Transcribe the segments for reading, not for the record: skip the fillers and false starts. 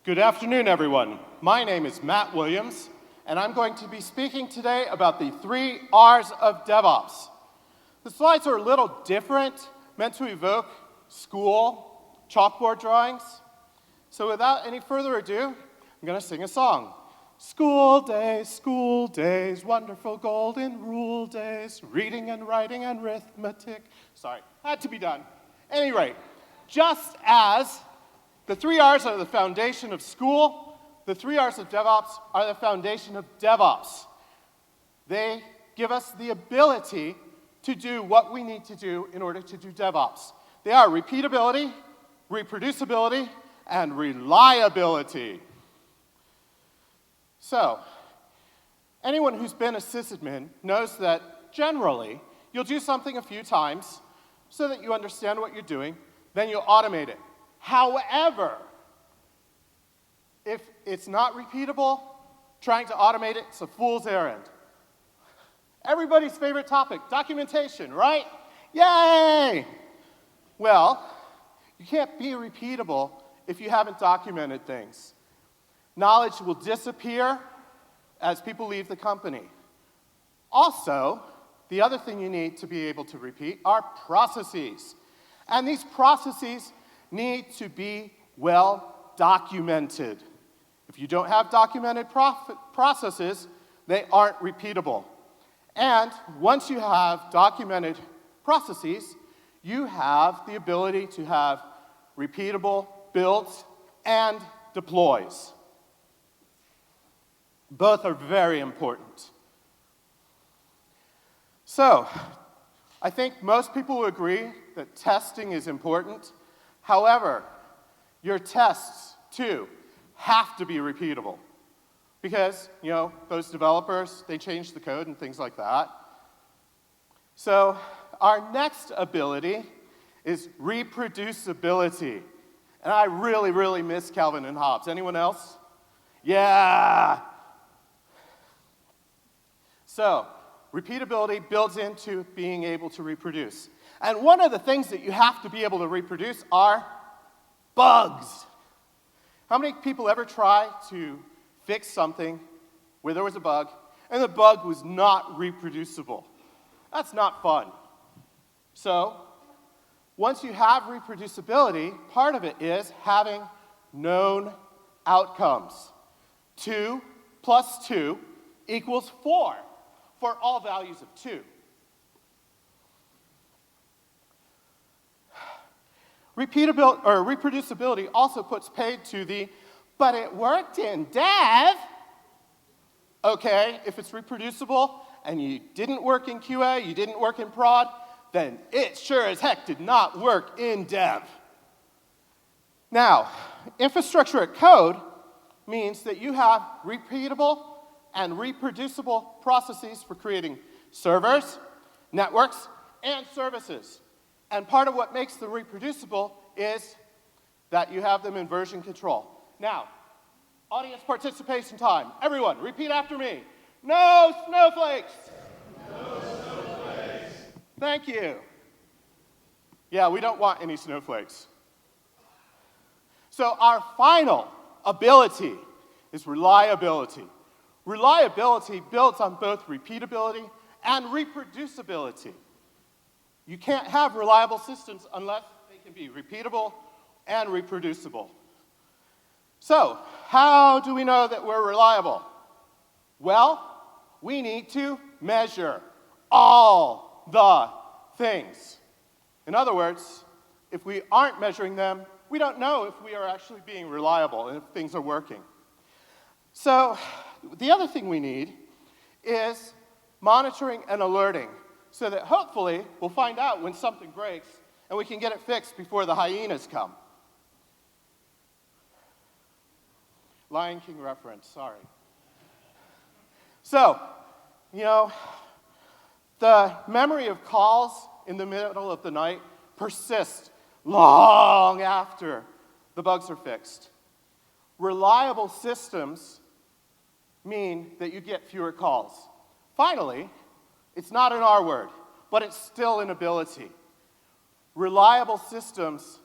Good afternoon, everyone. My name is Matt Williams, and I'm going to be speaking today about the 3 R's of DevOps. The slides are a little different, meant to evoke school chalkboard drawings. So without any further ado, I'm going to sing a song. School days, wonderful golden rule days, reading and writing and arithmetic. Sorry, had to be done. At any rate, just as the 3 R's are the foundation of school, the 3 R's of DevOps are the foundation of DevOps. They give us the ability to do what we need to do in order to do DevOps. They are repeatability, reproducibility, and reliability. So, anyone who's been a sysadmin knows that generally, you'll do something a few times so that you understand what you're doing, then you'll automate it. However, if it's not repeatable, trying to automate it, it's a fool's errand. Everybody's favorite topic, documentation, right? Yay! Well, you can't be repeatable if you haven't documented things. Knowledge will disappear as people leave the company. Also, the other thing you need to be able to repeat are processes. And these processes need to be well documented. If you don't have documented processes, they aren't repeatable. And once you have documented processes, you have the ability to have repeatable builds and deploys. Both are very important. So, I think most people will agree that testing is important. However, your tests, too, have to be repeatable. Because, those developers, they change the code and things like that. So, our next ability is reproducibility. And I really, really miss Calvin and Hobbes. Anyone else? Yeah! So, repeatability builds into being able to reproduce. And one of the things that you have to be able to reproduce are bugs. How many people ever try to fix something where there was a bug, and the bug was not reproducible? That's not fun. So, once you have reproducibility, part of it is having known outcomes. 2 plus 2 equals 4 for all values of 2. Reproducibility also puts paid to the, but it worked in dev. Okay, if it's reproducible and you didn't work in QA, you didn't work in prod, then it sure as heck did not work in dev. Now, infrastructure as code means that you have repeatable and reproducible processes for creating servers, networks, and services. And part of what makes them reproducible is that you have them in version control. Now, audience participation time. Everyone, repeat after me. No snowflakes! No snowflakes! Thank you. Yeah, we don't want any snowflakes. So our final ability is reliability. Reliability builds on both repeatability and reproducibility. You can't have reliable systems unless they can be repeatable and reproducible. So, how do we know that we're reliable? Well, we need to measure all the things. In other words, if we aren't measuring them, we don't know if we are actually being reliable and if things are working. So, the other thing we need is monitoring and alerting, so that hopefully we'll find out when something breaks and we can get it fixed before the hyenas come. Lion King reference, sorry. So, the memory of calls in the middle of the night persists long after the bugs are fixed. Reliable systems mean that you get fewer calls. Finally, it's not an R word, but it's still an ability. Reliable systems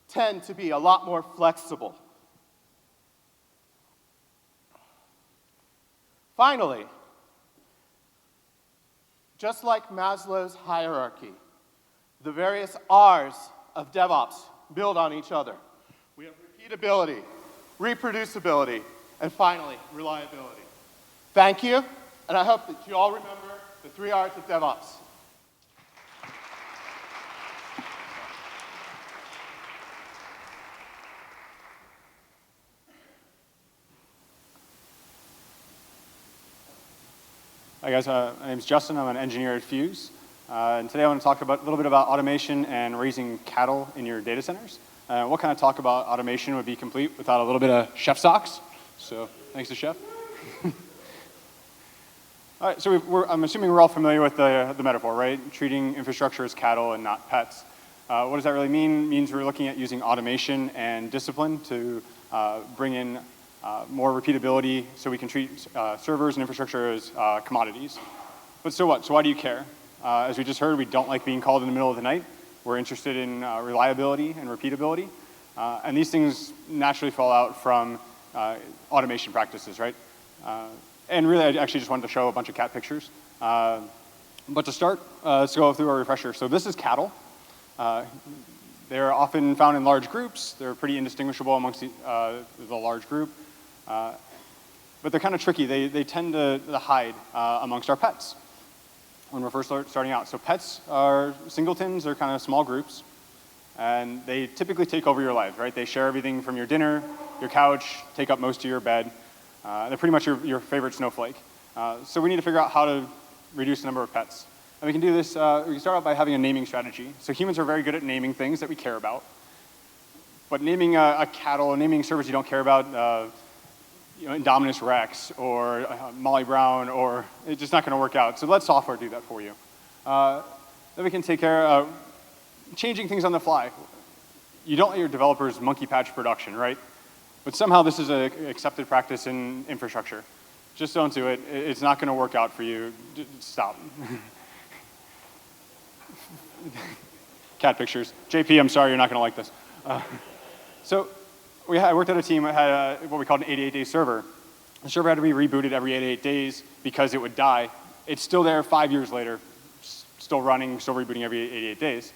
tend to be a lot more flexible. Finally, just like Maslow's hierarchy, the various R's of DevOps build on each other. We have repeatability, reproducibility, and finally, reliability. Thank you, and I hope that you all remember the 3 R's of DevOps. Hi guys, my name is Justin. I'm an engineer at Fuse. And today I want to talk a little bit about automation and raising cattle in your data centers. What kind of talk about automation would be complete without a little bit of chef socks? So thanks to Chef. All right, so I'm assuming we're all familiar with the metaphor, right? Treating infrastructure as cattle and not pets. What does that really mean? It means we're looking at using automation and discipline to bring in more repeatability so we can treat servers and infrastructure as commodities. But so what? So why do you care? As we just heard, we don't like being called in the middle of the night. We're interested in reliability and repeatability. And these things naturally fall out from automation practices, right? And really, I actually just wanted to show a bunch of cat pictures. But to start, let's go through a refresher. So this is cattle. They're often found in large groups. They're pretty indistinguishable amongst the large group. But they're kind of tricky. They tend to hide amongst our pets when we're first starting out. So pets are singletons, they're kind of small groups, and they typically take over your life, right? They share everything from your dinner, your couch, take up most of your bed. They're pretty much your favorite snowflake. So we need to figure out how to reduce the number of pets. And we can do this, we can start out by having a naming strategy. So humans are very good at naming things that we care about. But naming a cattle, naming servers you don't care about, Indominus Rex or Molly Brown, or it's just not going to work out. So let software do that for you. Then we can take care of changing things on the fly. You don't let your developers monkey patch production, right? But somehow this is an accepted practice in infrastructure. Just don't do it. It's not going to work out for you. Stop. Cat pictures. JP, I'm sorry, you're not going to like this. So I worked at a team that had what we called an 88-day server. The server had to be rebooted every 88 days because it would die. It's still there 5 years later, still running, still rebooting every 88 days.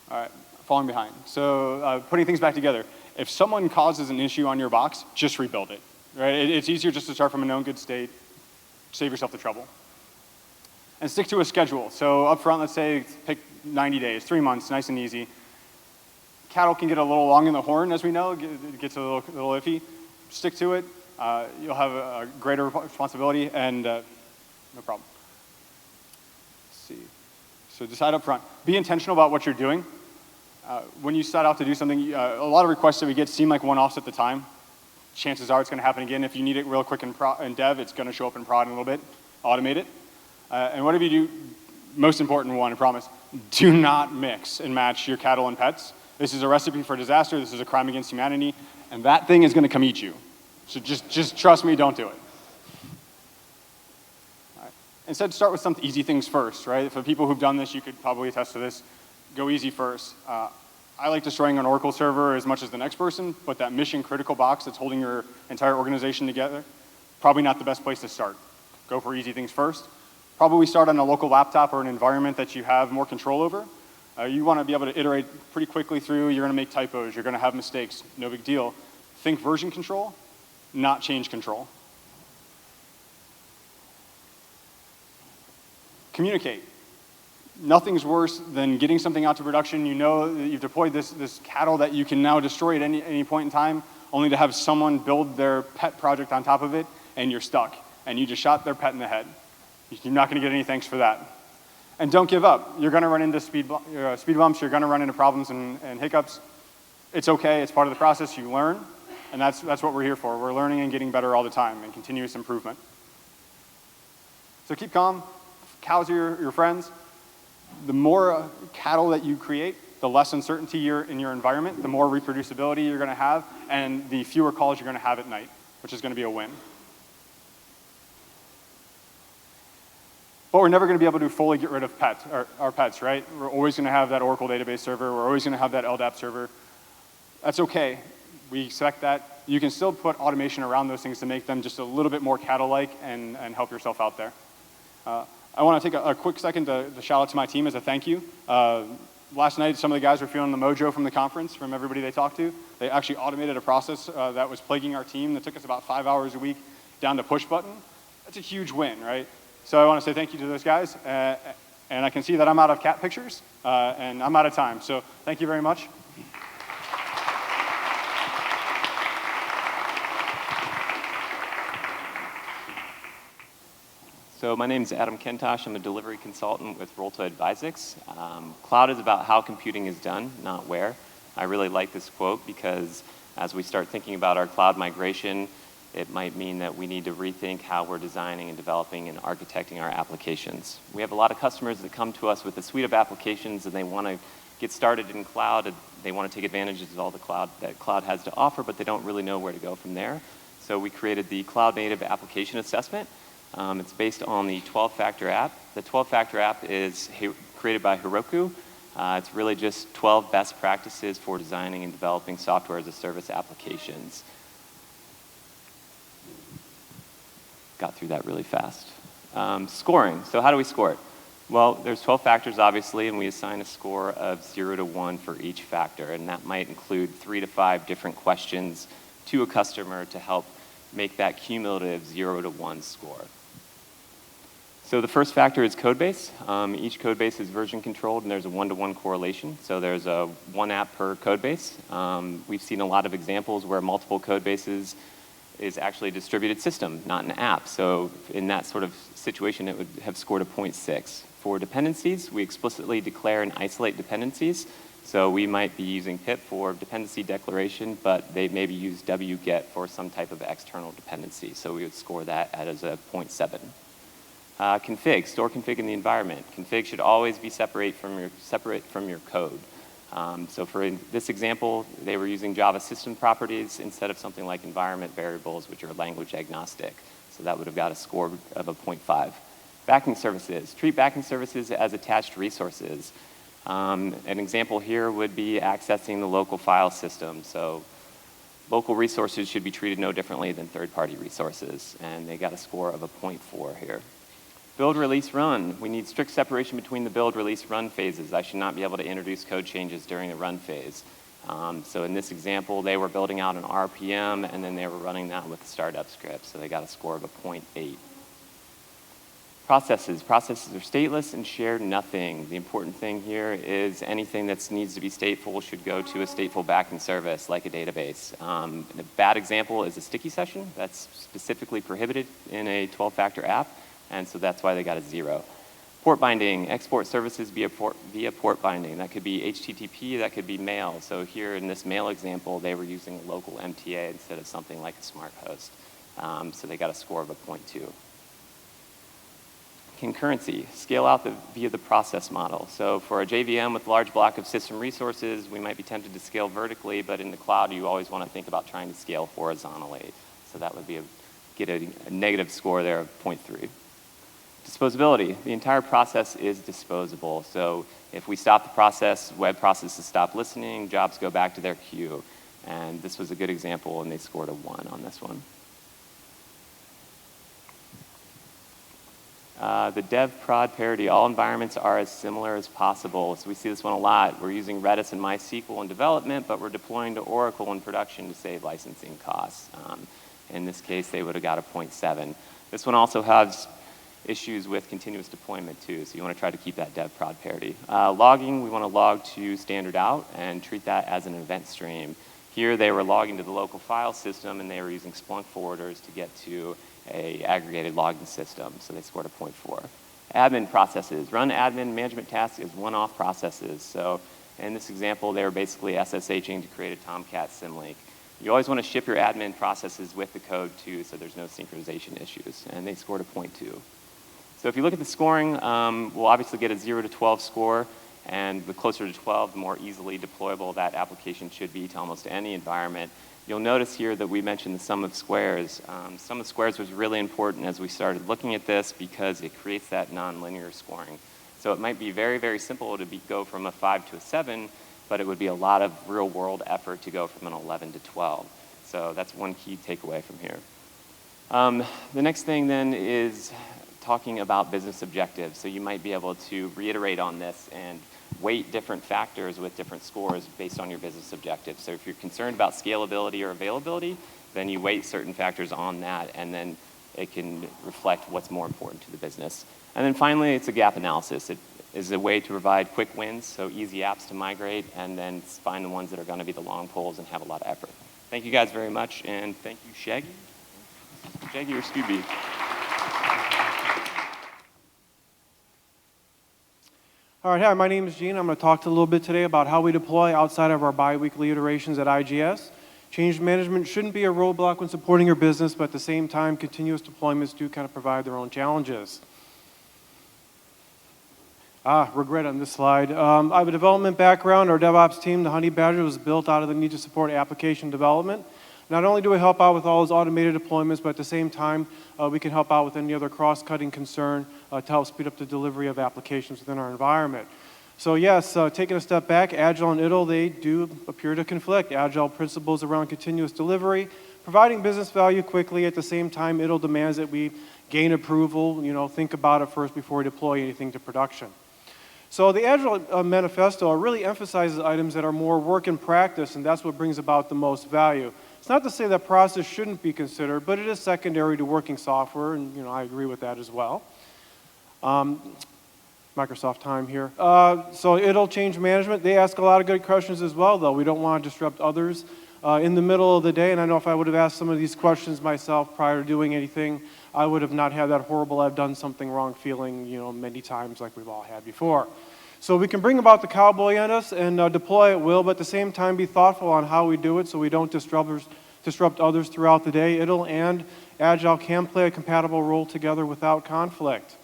All right, falling behind. So putting things back together. If someone causes an issue on your box, just rebuild it. Right? It's easier just to start from a known good state, save yourself the trouble. And stick to a schedule. So up front, let's say pick 90 days, 3 months, nice and easy. Cattle can get a little long in the horn, as we know. It gets a little iffy. Stick to it. You'll have a greater responsibility, and no problem. Let's see. So decide up front. Be intentional about what you're doing. When you set out to do something, a lot of requests that we get seem like one-offs at the time. Chances are it's going to happen again. If you need it real quick in dev, it's going to show up in prod in a little bit. Automate it. And whatever you do, most important one, I promise, do not mix and match your cattle and pets. This is a recipe for disaster. This is a crime against humanity. And that thing is going to come eat you. So just trust me, don't do it. All right. Instead, start with some easy things first, right? For people who've done this, you could probably attest to this. Go easy first. I like destroying an Oracle server as much as the next person, but that mission critical box that's holding your entire organization together, probably not the best place to start. Go for easy things first. Probably start on a local laptop or an environment that you have more control over. You want to be able to iterate pretty quickly through. You're going to make typos. You're going to have mistakes. No big deal. Think version control, not change control. Communicate. Nothing's worse than getting something out to production. You know that you've deployed this cattle that you can now destroy at any point in time, only to have someone build their pet project on top of it, and you're stuck. And you just shot their pet in the head. You're not going to get any thanks for that. And don't give up. You're going to run into speed bumps. You're going to run into problems and hiccups. It's okay. It's part of the process. You learn. And that's what we're here for. We're learning and getting better all the time and continuous improvement. So keep calm. Cows are your friends. The more cattle that you create, the less uncertainty in your environment, the more reproducibility you're going to have, and the fewer calls you're going to have at night, which is going to be a win. But we're never going to be able to fully get rid of our pets, right? We're always going to have that Oracle database server. We're always going to have that LDAP server. That's okay. we expect that. You can still put automation around those things to make them just a little bit more cattle-like and help yourself out there. I want to take a quick second to shout out to my team as a thank you. Last night, some of the guys were feeling the mojo from the conference, from everybody they talked to. They actually automated a process that was plaguing our team that took us about 5 hours a week down to push button. That's a huge win, right? So I want to say thank you to those guys. And I can see that I'm out of cat pictures, and I'm out of time. So thank you very much. So my name is Ken Tosh. I'm a delivery consultant with Rolta Advisix. Cloud is about how computing is done, not where. I really like this quote because as we start thinking about our cloud migration, it might mean that we need to rethink how we're designing and developing and architecting our applications. We have a lot of customers that come to us with a suite of applications and they want to get started in cloud. They want to take advantage of all the cloud that cloud has to offer, but they don't really know where to go from there. So we created the Cloud Native Application Assessment. It's based on the 12-factor app. The 12-factor app is created by Heroku. It's really just 12 best practices for designing and developing software as a service applications. Got through that really fast. Scoring. So how do we score it? Well, there's 12 factors, obviously, and we assign a score of 0 to 1 for each factor, and that might include 3 to 5 different questions to a customer to help make that cumulative 0 to 1 score. So the first factor is code base. Each code base is version controlled and there's a 1-to-1 correlation. So there's a 1 app per code base. We've seen a lot of examples where multiple code bases is actually a distributed system, not an app. So in that sort of situation, it would have scored a 0.6. For dependencies, we explicitly declare and isolate dependencies. So we might be using pip for dependency declaration, but they maybe use wget for some type of external dependency. So we would score that as a 0.7. Config, store config in the environment. Config should always be separate from your code. So for this example, they were using Java system properties instead of something like environment variables, which are language agnostic. So that would have got a score of a 0.5. Backing services. Treat backing services as attached resources. An example here would be accessing the local file system. So local resources should be treated no differently than third-party resources, and they got a score of a 0.4 here. Build, release, run. We need strict separation between the build, release, run phases. I should not be able to introduce code changes during the run phase. So in this example, they were building out an RPM, and then they were running that with the startup script, so they got a score of a 0.8. Processes. Processes are stateless and share nothing. The important thing here is anything that needs to be stateful should go to a stateful backend service like a database. A bad example is a sticky session. That's specifically prohibited in a 12-factor app, and so that's why they got a 0. Port binding, export services via port binding. That could be HTTP, that could be mail. So here in this mail example, they were using a local MTA instead of something like a smart host. So they got a score of a 0.2. Concurrency, scale out via the process model. So for a JVM with a large block of system resources, we might be tempted to scale vertically, but in the cloud, you always want to think about trying to scale horizontally. So that would be get a negative score there of 0.3. Disposability, the entire process is disposable. So if we stop the process, web processes stop listening, jobs go back to their queue. And this was a good example, and they scored a 1 on this one. The dev prod parity, all environments are as similar as possible. So we see this one a lot. We're using Redis and MySQL in development, but we're deploying to Oracle in production to save licensing costs. In this case, they would have got a 0.7. This one also has issues with continuous deployment too, so you want to try to keep that dev prod parity. Logging, we want to log to standard out and treat that as an event stream. Here they were logging to the local file system and they were using Splunk forwarders to get to a aggregated logging system, so they scored a 0.4. Admin processes. Run admin management tasks as one-off processes. So in this example, they were basically SSHing to create a Tomcat symlink. You always want to ship your admin processes with the code too, so there's no synchronization issues, and they scored a 0.2. So if you look at the scoring, we'll obviously get a 0 to 12 score, and the closer to 12, the more easily deployable that application should be to almost any environment. You'll notice here that we mentioned the sum of squares. Sum of squares was really important as we started looking at this because it creates that nonlinear scoring. So it might be very, very simple to go from a 5 to a 7, but it would be a lot of real-world effort to go from an 11 to 12. So that's one key takeaway from here. The next thing then is talking about business objectives. So you might be able to reiterate on this and weight different factors with different scores based on your business objectives. So if you're concerned about scalability or availability, then you weight certain factors on that, and then it can reflect what's more important to the business. And then finally, it's a gap analysis. It is a way to provide quick wins, so easy apps to migrate, and then find the ones that are going to be the long poles and have a lot of effort. Thank you guys very much, and thank you, Shaggy. Shaggy or Scooby? All right, hi, my name is Gina. I'm going to talk a little bit today about how we deploy outside of our bi-weekly iterations at IGS. Change management shouldn't be a roadblock when supporting your business, but at the same time, continuous deployments do kind of provide their own challenges. Regret on this slide. I have a development background. Our DevOps team, the Honey Badger, was built out of the need to support application development. Not only do we help out with all those automated deployments, but at the same time, we can help out with any other cross-cutting concern to help speed up the delivery of applications within our environment. So yes, taking a step back, Agile and ITIL, they do appear to conflict. Agile principles around continuous delivery, providing business value quickly. At the same time, ITIL demands that we gain approval, think about it first before we deploy anything to production. So the Agile Manifesto really emphasizes items that are more work in practice, and that's what brings about the most value. It's not to say that process shouldn't be considered, but it is secondary to working software, and I agree with that as well. Microsoft time here. So ITIL change management, they ask a lot of good questions as well, though. We don't want to disrupt others in the middle of the day, and I know if I would have asked some of these questions myself prior to doing anything, I would have not had that horrible I've done something wrong feeling, many times like we've all had before. So we can bring about the cowboy in us and deploy at will, but at the same time be thoughtful on how we do it so we don't disrupt others throughout the day. ITIL and Agile can play a compatible role together without conflict.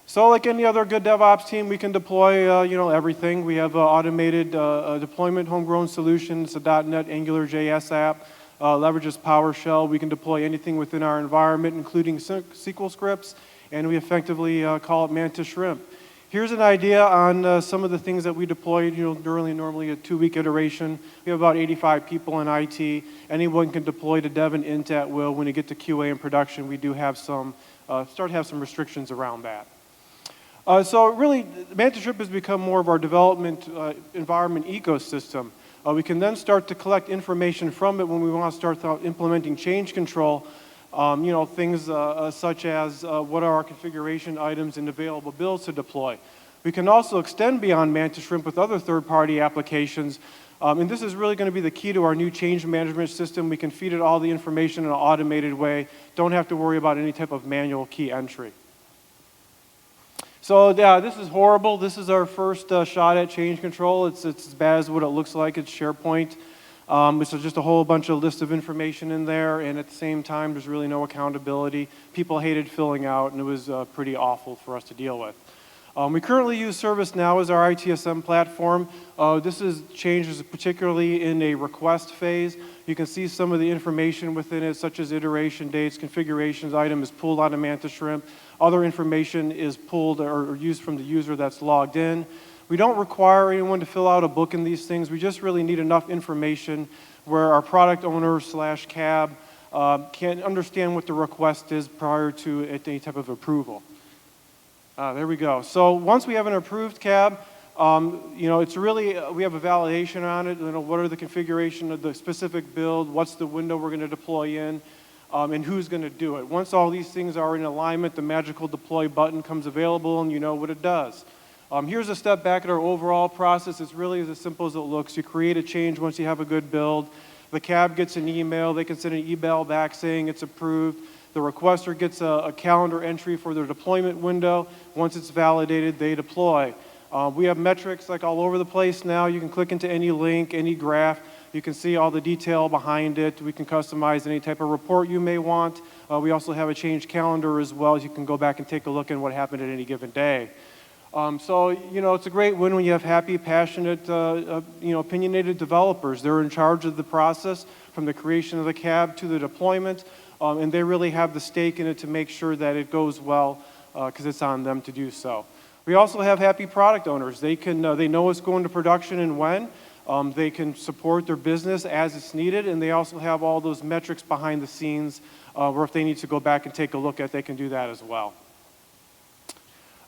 So like any other good DevOps team, we can deploy everything. We have automated deployment homegrown solutions, a .NET Angular JS app, leverages PowerShell. We can deploy anything within our environment, including SQL scripts, and we effectively call it Mantis Shrimp. Here's an idea on some of the things that we deployed, normally a 2-week iteration. We have about 85 people in IT. Anyone can deploy to dev and int at will. When you get to QA and production, we do have start to have some restrictions around that. So really, Mantis Shrimp has become more of our development environment ecosystem. We can then start to collect information from it when we want to start implementing change control. Things such as what are our configuration items and available builds to deploy. We can also extend beyond Mantis Shrimp with other third-party applications. And this is really going to be the key to our new change management system. We can feed it all the information in an automated way. Don't have to worry about any type of manual key entry. So yeah, this is horrible. This is our first shot at change control. It's as bad as what it looks like. It's SharePoint. It's just a whole bunch of list of information in there, and at the same time, there's really no accountability. People hated filling out, and it was pretty awful for us to deal with. We currently use ServiceNow as our ITSM platform. This is changes particularly in a request phase. You can see some of the information within it, such as iteration dates, configurations, item is pulled out of Mantis Shrimp. Other information is pulled or used from the user that's logged in. We don't require anyone to fill out a book in these things. We just really need enough information where our product owner / cab can understand what the request is prior to any type of approval. There we go. So once we have an approved cab, it's really, we have a validation on it. What are the configuration of the specific build? What's the window we're going to deploy in? And who's going to do it? Once all these things are in alignment, the magical deploy button comes available, and you know what it does. Here's a step back at our overall process. It's really as simple as it looks. You create a change once you have a good build. The cab gets an email. They can send an email back saying it's approved. The requester gets a calendar entry for their deployment window. Once it's validated, they deploy. We have metrics like all over the place now. You can click into any link, any graph. You can see all the detail behind it. We can customize any type of report you may want. We also have a change calendar as well. You can go back and take a look at what happened at any given day. So, it's a great win when you have happy, passionate, opinionated developers. They're in charge of the process from the creation of the cab to the deployment, and they really have the stake in it to make sure that it goes well because it's on them to do so. We also have happy product owners. They know what's going to production and when. They can support their business as it's needed, and they also have all those metrics behind the scenes where if they need to go back and take a look at, they can do that as well.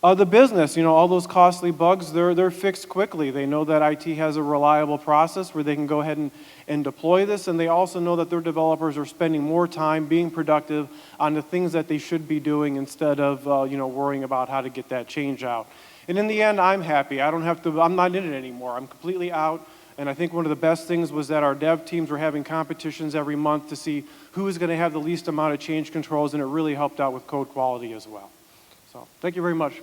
The business, all those costly bugs, they're fixed quickly. They know that IT has a reliable process where they can go ahead and deploy this, and they also know that their developers are spending more time being productive on the things that they should be doing instead of worrying about how to get that change out. And in the end, I'm happy. I'm not in it anymore. I'm completely out. And I think one of the best things was that our dev teams were having competitions every month to see who is going to have the least amount of change controls, and it really helped out with code quality as well. So thank you very much.